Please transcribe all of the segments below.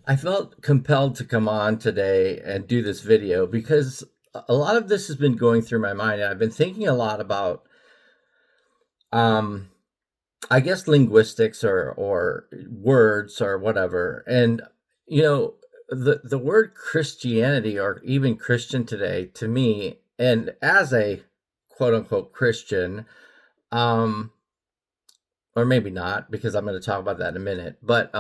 I felt compelled to come on today and do this video because a lot of this has been going through my mind. And I've been thinking a lot about, um, I guess, linguistics or words or whatever. And the word Christianity or even Christian today to me, and as a quote unquote Christian, um, or maybe not, because I'm going to talk about that in a minute. But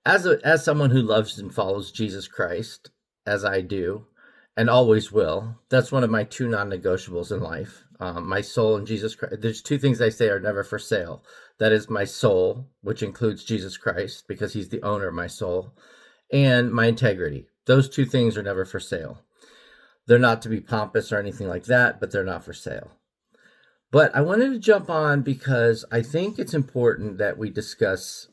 as someone who loves and follows Jesus Christ, as I do, and always will, that's one of my two non-negotiables in life. My soul and Jesus Christ. There's two things I say are never for sale. That is my soul, which includes Jesus Christ, because He's the owner of my soul, and my integrity. Those two things are never for sale. They're not to be pompous or anything like that, but they're not for sale. But I wanted to jump on because I think it's important that we discuss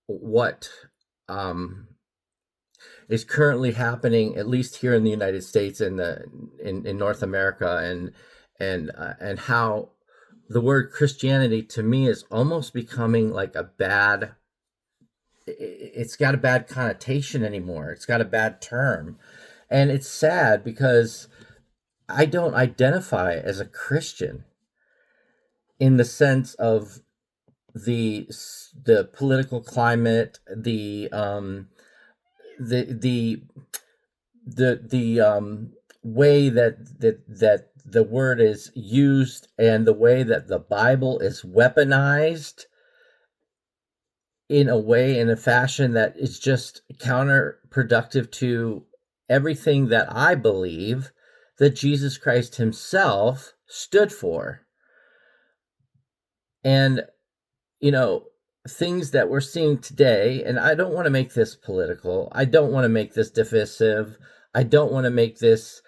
what um, is currently happening, at least here in the United States and in North America, and how the word Christianity to me is almost becoming like a bad. It's got a bad connotation anymore. It's got a bad term, and it's sad because I don't identify as a Christian in the sense of the the political climate, the the way that the word is used and the way that the Bible is weaponized in a way, in a fashion that is just counterproductive to everything that I believe that Jesus Christ himself stood for. And you know, things that we're seeing today, and I don't want to make this political. I don't want to make this divisive. I don't want to make this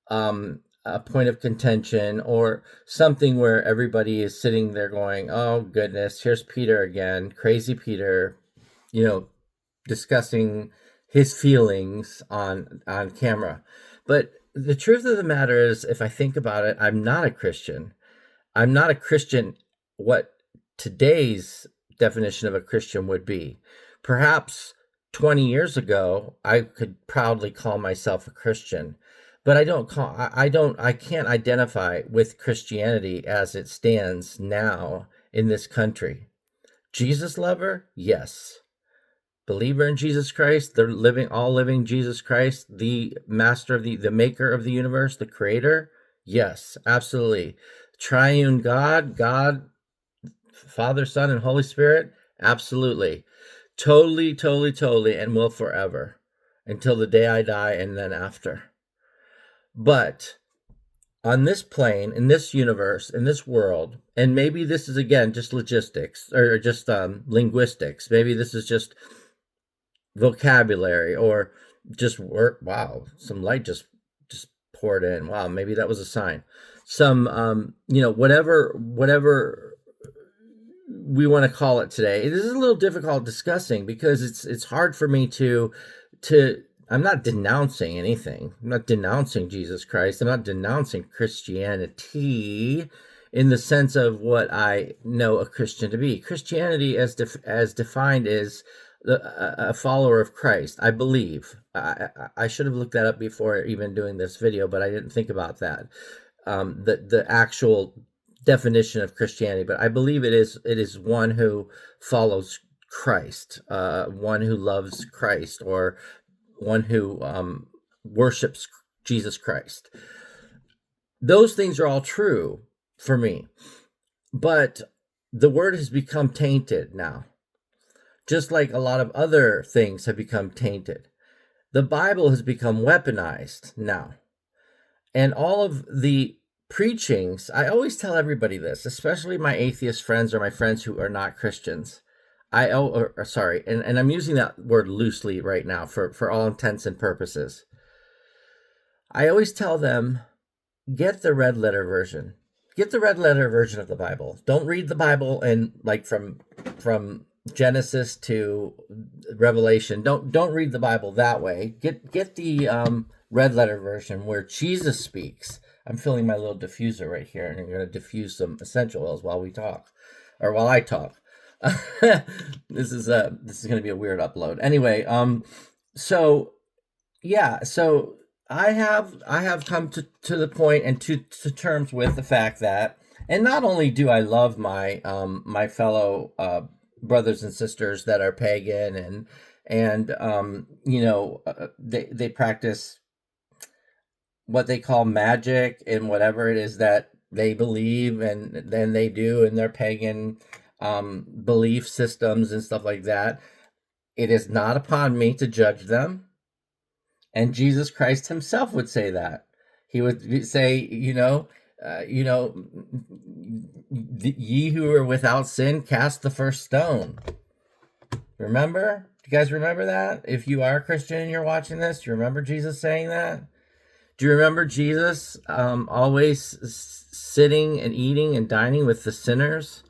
a point of contention or something where everybody is sitting there going, oh, goodness, here's Peter again, crazy Peter, you know, discussing his feelings on camera. But the truth of the matter is, if I think about it, I'm not a Christian. I'm not a Christian. What today's definition of a Christian would be. Perhaps 20 years ago, I could proudly call myself a Christian, but I can't identify with Christianity as it stands now in this country. Jesus lover? Yes. Believer in Jesus Christ, they're all living Jesus Christ, the master of the maker of the universe, the creator? Yes, absolutely. Triune God, Father, Son, and Holy Spirit? Absolutely. Totally, totally, totally, and will forever until the day I die and then after. But on this plane, in this universe, in this world, and maybe this is again just logistics or just linguistics, maybe this is just vocabulary or just work. Wow, some light just poured in. Wow, maybe that was a sign. Some whatever we want to call it today. It is a little difficult discussing because it's hard for me to I'm not denouncing anything. I'm not denouncing Jesus Christ. I'm not denouncing Christianity in the sense of what I know a Christian to be. Christianity as defined is a follower of Christ, I believe. I should have looked that up before even doing this video, but I didn't think about that. The actual definition of Christianity, but I believe it is one who follows Christ, one who loves Christ, or one who worships Jesus Christ. Those things are all true for me, but the word has become tainted now, just like a lot of other things have become tainted. The Bible has become weaponized now, and all of the preachings, I always tell everybody this, especially my atheist friends or my friends who are not Christians. Sorry, and I'm using that word loosely right now for all intents and purposes. I always tell them, get the red letter version. Get the red letter version of the Bible. Don't read the Bible and like from Genesis to Revelation. Don't read the Bible that way. Get the red letter version where Jesus speaks. I'm filling my little diffuser right here, and I'm going to diffuse some essential oils while we talk, or while I talk. This is going to be a weird upload. Anyway, so yeah, so I have come to the point and to terms with the fact that, and not only do I love my fellow brothers and sisters that are pagan, and they practice what they call magic and whatever it is that they believe, and then they do in their pagan belief systems and stuff like that. It is not upon me to judge them. And Jesus Christ himself would say that. He would say, ye who are without sin, cast the first stone. Remember? Do you guys remember that? If you are a Christian and you're watching this, do you remember Jesus saying that? Do you remember Jesus always sitting and eating and dining with the sinners?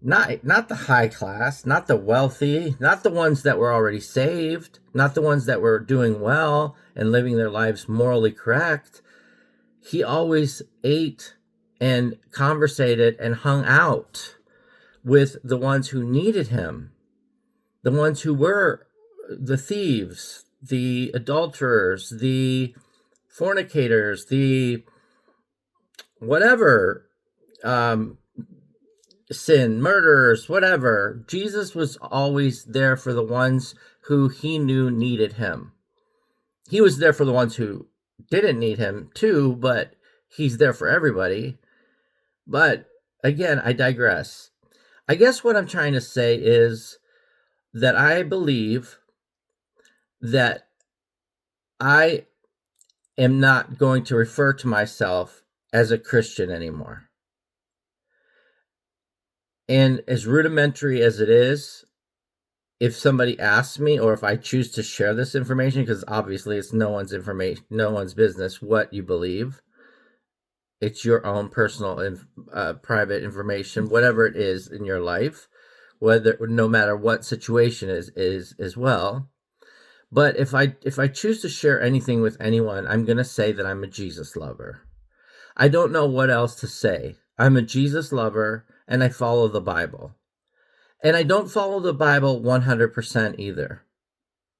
Not the high class, not the wealthy, not the ones that were already saved, not the ones that were doing well and living their lives morally correct. He always ate and conversated and hung out with the ones who needed him, the ones who were the thieves, the adulterers, the fornicators, the whatever, sin, murderers, whatever. Jesus was always there for the ones who he knew needed him. He was there for the ones who didn't need him too, but he's there for everybody. But again, I digress. I guess what I'm trying to say is that I believe that I am not going to refer to myself as a Christian anymore. And as rudimentary as it is, if somebody asks me, or if I choose to share this information, because obviously it's no one's information, no one's business what you believe. It's your own personal private information, whatever it is in your life, no matter what situation is as well. But if I choose to share anything with anyone, I'm going to say that I'm a Jesus lover. I don't know what else to say. I'm a Jesus lover, and I follow the Bible. And I don't follow the Bible 100% either.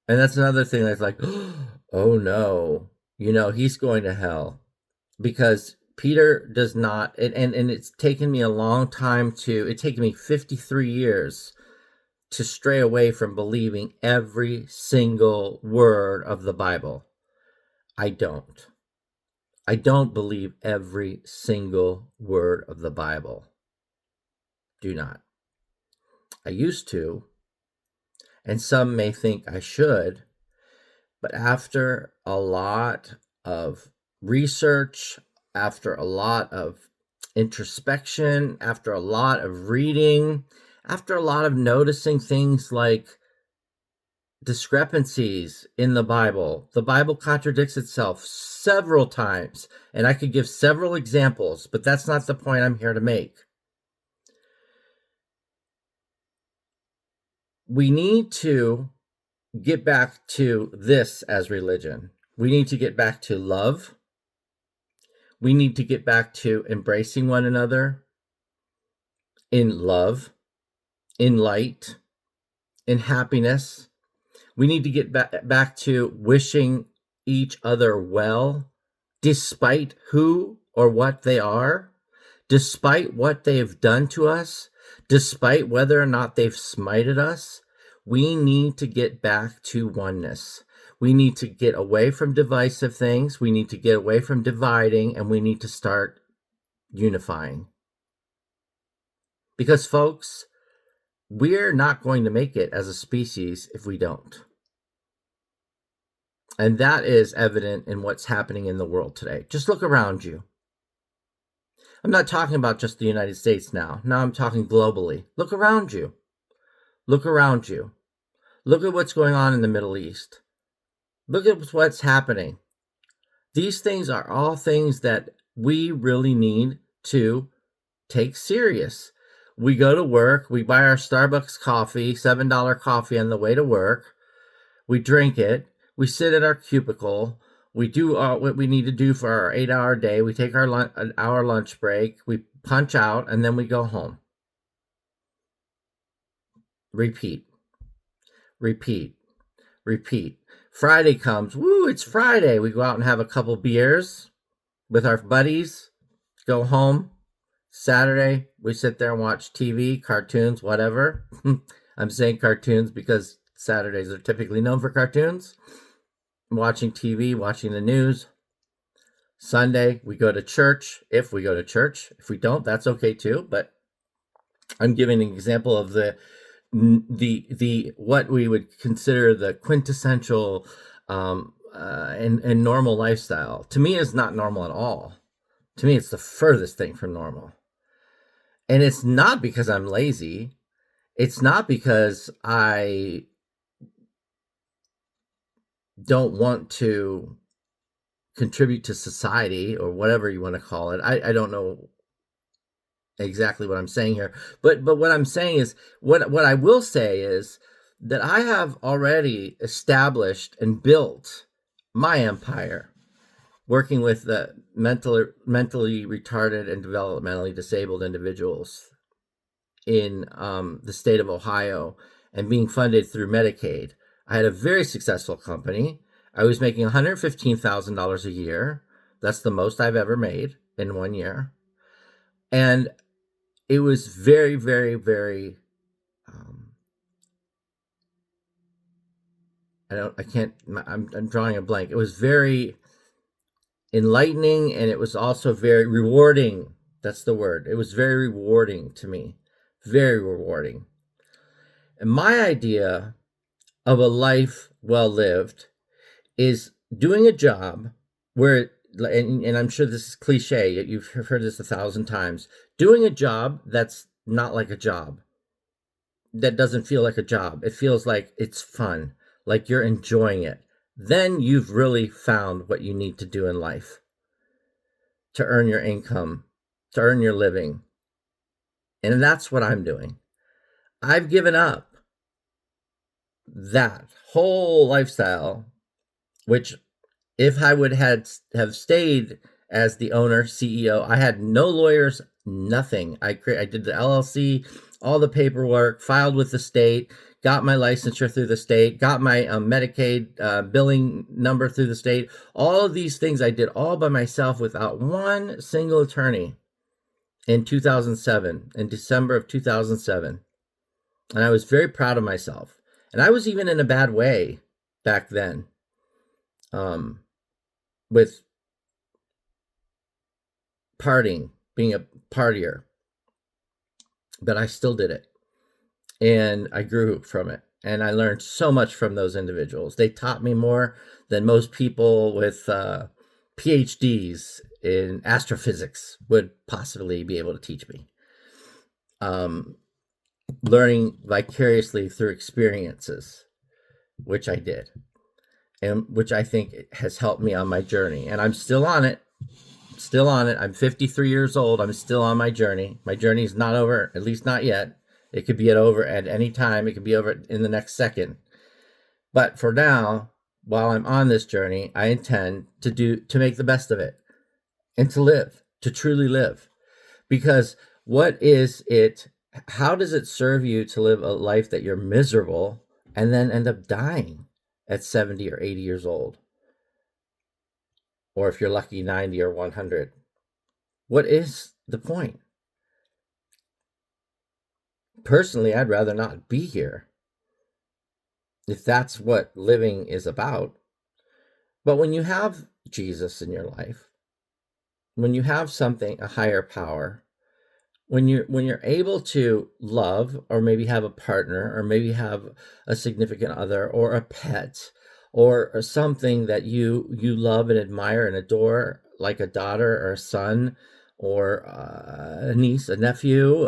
And that's another thing that's like, oh no, he's going to hell. Because Peter does not, and it's taken me a long time it's taken me 53 years to stray away from believing every single word of the Bible. I don't believe every single word of the Bible. Do not. I used to, and some may think I should, but after a lot of research, after a lot of introspection, after a lot of reading, after a lot of noticing things like discrepancies in the Bible contradicts itself several times, and I could give several examples, but that's not the point I'm here to make. We need to get back to this as religion. We need to get back to love. We need to get back to embracing one another in love, in light, in happiness. We need to get back to wishing each other well, despite who or what they are, despite what they've done to us, despite whether or not they've smited us. We need to get back to oneness. We need to get away from divisive things. We need to get away from dividing, and we need to start unifying. Because, folks, we're not going to make it as a species if we don't. And that is evident in what's happening in the world today. Just look around you. I'm not talking about just the United States now. Now I'm talking globally. Look around you. Look around you. Look at what's going on in the Middle East. Look at what's happening. These things are all things that we really need to take serious. We go to work, we buy our Starbucks coffee, $7 coffee on the way to work. We drink it. We sit at our cubicle. We do what we need to do for our 8-hour day. We take our an hour lunch break. We punch out, and then we go home. repeat, repeat, repeat. Friday comes. Woo, it's Friday. We go out and have a couple beers with our buddies, go home. Saturday, we sit there and watch TV, cartoons, whatever. I'm saying cartoons because Saturdays are typically known for cartoons. Watching TV, watching the news. Sunday, we go to church, if we go to church. If we don't, that's okay too. But I'm giving an example of the what we would consider the quintessential and normal lifestyle. To me, it's not normal at all. To me, it's the furthest thing from normal. And it's not because I'm lazy. It's not because I don't want to contribute to society or whatever you want to call it. I don't know exactly what I'm saying here, but what I'm saying is what I will say is that I have already established and built my empire working with the mentally retarded and developmentally disabled individuals in the state of Ohio and being funded through Medicaid. I had a very successful company. I was making $115,000 a year. That's the most I've ever made in 1 year. And it was very, very, very, I'm drawing a blank. It was very enlightening, and it was also very rewarding. That's the word. It was very rewarding to me. Very rewarding. And my idea of a life well lived is doing a job where, and I'm sure this is cliche, you've heard this 1,000 times, doing a job that's not like a job, that doesn't feel like a job. It feels like it's fun, like you're enjoying it. Then you've really found what you need to do in life to earn your income, to earn your living. And that's what I'm doing. I've given up that whole lifestyle, which if I would have stayed as the owner, CEO, I had no lawyers, nothing. I did the LLC, all the paperwork, filed with the state, got my licensure through the state, got my Medicaid billing number through the state. All of these things I did all by myself without one single attorney in 2007, in December of 2007. And I was very proud of myself. And I was even in a bad way back then, with partying, being a partier. But I still did it. And I grew from it. And I learned so much from those individuals. They taught me more than most people with PhDs in astrophysics would possibly be able to teach me. Learning vicariously through experiences, which I did, and which I think has helped me on my journey. And I'm still on it. Still on it. I'm 53 years old. I'm still on my journey. My journey is not over, at least not yet. It could be over at any time. It could be over in the next second. But for now, while I'm on this journey, I intend to make the best of it and to live, to truly live. Because what is it? How does it serve you to live a life that you're miserable and then end up dying at 70 or 80 years old? Or if you're lucky, 90 or 100. What is the point? Personally, I'd rather not be here if that's what living is about. But when you have Jesus in your life, when you have something, a higher power, when you're able to love, or maybe have a partner, or maybe have a significant other, or a pet, or something that you love and admire and adore, like a daughter or a son, or a niece, a nephew,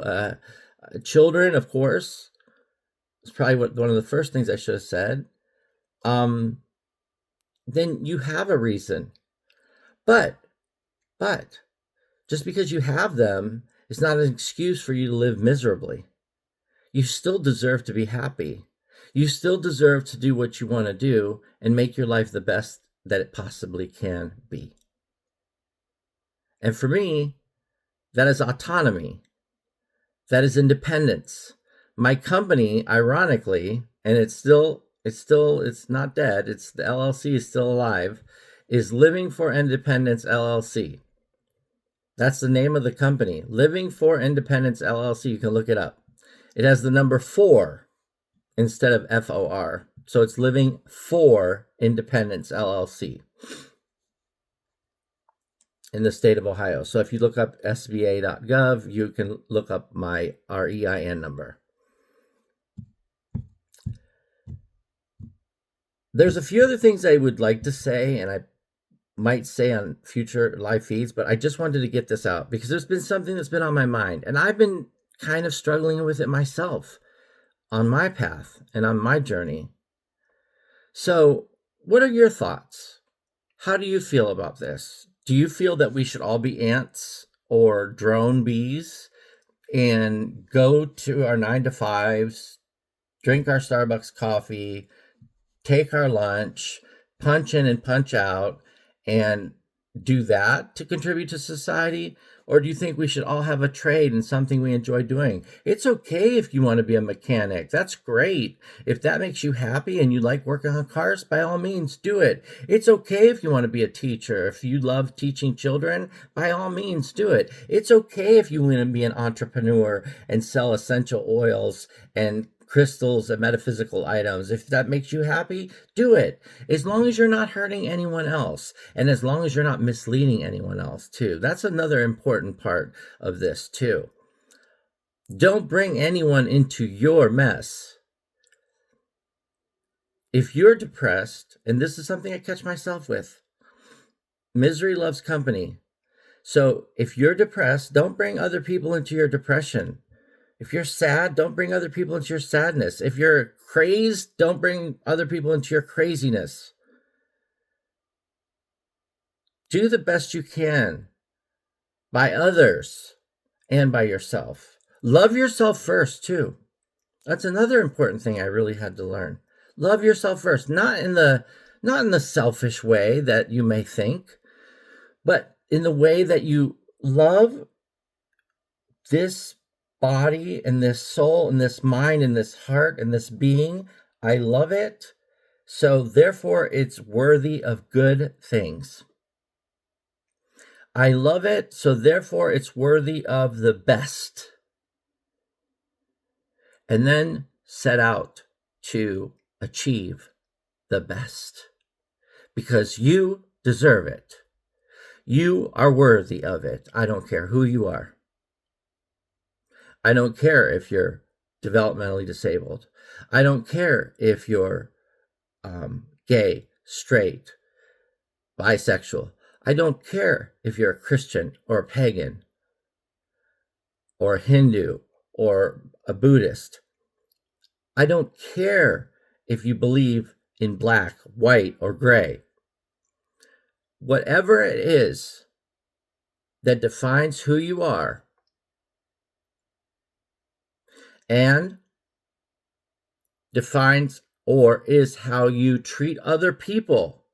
children, of course. It's probably one of the first things I should have said. Then you have a reason. But just because you have them, it's not an excuse for you to live miserably. You still deserve to be happy. You still deserve to do what you want to do and make your life the best that it possibly can be. And for me, that is autonomy. That is independence. my company, ironically, and it's not dead. It's the LLC is still alive, is Living for Independence LLC. That's the name of the company, Living for Independence LLC. You can look it up. It has the number 4 instead of FOR. So it's Living for Independence LLC in the state of Ohio. So if you look up sba.gov, you can look up my REIN number. There's a few other things I would like to say, and I might say on future live feeds, but I just wanted to get this out because there's been something that's been on my mind, and I've been kind of struggling with it myself on my path and on my journey. So what are your thoughts? How do you feel about this? Do you feel that we should all be ants or drone bees and go to our 9 to 5s, drink our Starbucks coffee, take our lunch, punch in and punch out, and do that to contribute to society? Or do you think we should all have a trade and something we enjoy doing? It's okay if you want to be a mechanic. That's great. If that makes you happy and you like working on cars, by all means, do it. It's okay if you want to be a teacher. If you love teaching children, by all means, do it. It's okay if you want to be an entrepreneur and sell essential oils and crystals and metaphysical items. If that makes you happy, do it. As long as you're not hurting anyone else, and as long as you're not misleading anyone else too. That's another important part of this too. Don't bring anyone into your mess. If you're depressed, and this is something I catch myself with, misery loves company. So if you're depressed, don't bring other people into your depression. If you're sad, don't bring other people into your sadness. If you're crazed, don't bring other people into your craziness. Do the best you can by others and by yourself. Love yourself first, too. That's another important thing I really had to learn. Love yourself first, not in the selfish way that you may think, but in the way that you love this body and this soul and this mind and this heart and this being. I love it. So therefore it's worthy of good things. I love it. So therefore it's worthy of the best. And then set out to achieve the best because you deserve it. You are worthy of it. I don't care who you are. I don't care if you're developmentally disabled. I don't care if you're gay, straight, bisexual. I don't care if you're a Christian or a pagan or a Hindu or a Buddhist. I don't care if you believe in black, white, or gray. Whatever it is that defines who you are, and defines or is how you treat other people.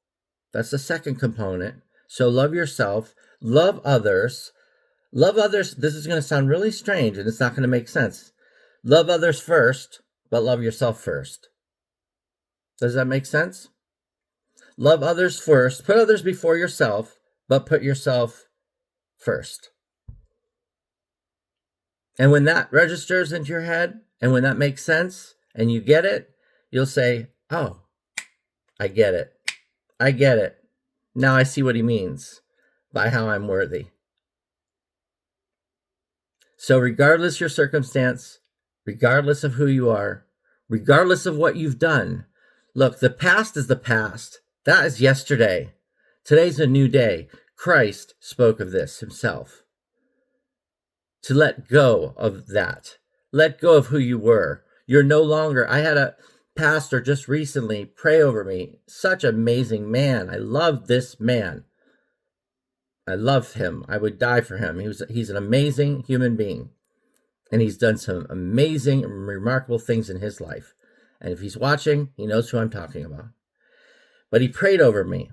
That's the second component. So love yourself, love others. Love others. This is going to sound really strange and it's not going to make sense. Love others first, but love yourself first. Does that make sense? Love others first, put others before yourself, but put yourself first. And when that registers into your head, and when that makes sense, and you get it, you'll say, oh, I get it. I get it. Now I see what he means by how I'm worthy. So regardless your circumstance, regardless of who you are, regardless of what you've done, look, the past is the past. That is yesterday. Today's a new day. Christ spoke of this himself. To let go of that. Let go of who you were. You're no longer. I had a pastor just recently pray over me. Such an amazing man. I love this man. I love him. I would die for him. He's an amazing human being. And he's done some amazing and remarkable things in his life. And if he's watching, he knows who I'm talking about. But he prayed over me.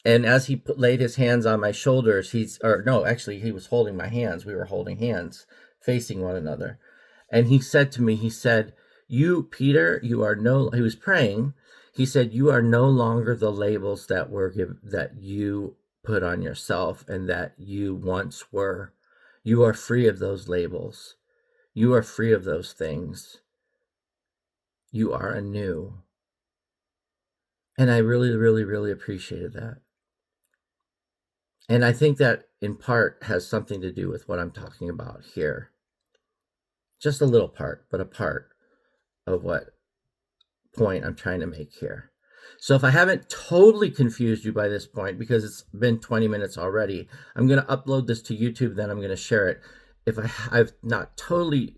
And as he laid his hands on my shoulders, he was holding my hands. We were holding hands, facing one another. And he said to me, he said, "You, Peter, you are no," he was praying. He said, "You are no longer the labels that were that you put on yourself and that you once were. You are free of those labels. You are free of those things. You are anew." And I really, really, really appreciated that. And I think that in part has something to do with what I'm talking about here. Just a little part, but a part of what point I'm trying to make here. So if I haven't totally confused you by this point, because it's been 20 minutes already, I'm going to upload this to YouTube, then I'm going to share it. If I've not totally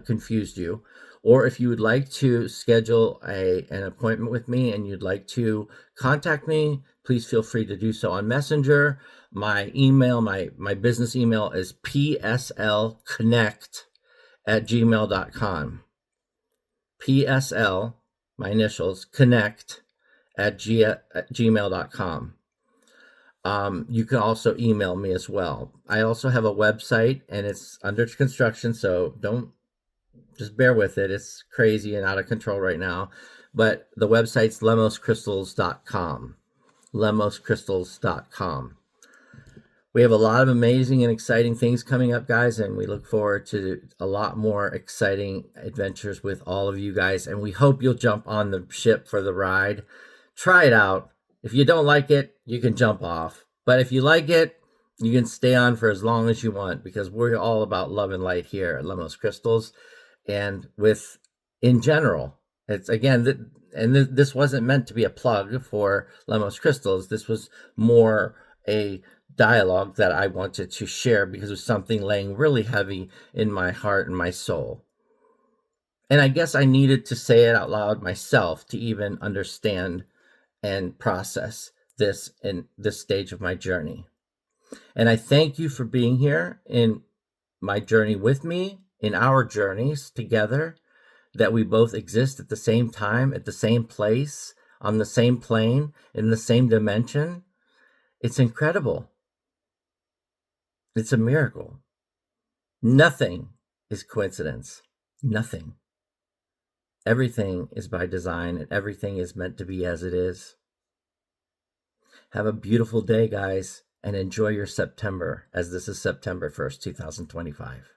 confused you, or if you would like to schedule an appointment with me and you'd like to contact me, please feel free to do so on Messenger. My email, my business email is pslconnect@gmail.com. PSL, my initials, connect at gmail.com. You can also email me as well. I also have a website and it's under construction, so just bear with it. It's crazy and out of control right now. But the website's lemoscrystals.com. lemoscrystals.com. We have a lot of amazing and exciting things coming up, guys, and we look forward to a lot more exciting adventures with all of you guys, and we hope you'll jump on the ship for the ride. Try it out. If you don't like it, you can jump off. But if you like it, you can stay on for as long as you want, because we're all about love and light here at Lemos Crystals. And in general, it's again, this wasn't meant to be a plug for Lemos Crystals. This was more a dialogue that I wanted to share because it was something laying really heavy in my heart and my soul. And I guess I needed to say it out loud myself to even understand and process this in this stage of my journey. And I thank you for being here in my journey with me, in our journeys together, that we both exist at the same time, at the same place, on the same plane, in the same dimension. It's incredible. It's a miracle. Nothing is coincidence. Nothing. Everything is by design, and everything is meant to be as it is. Have a beautiful day, guys, and enjoy your September, as this is September 1st, 2025.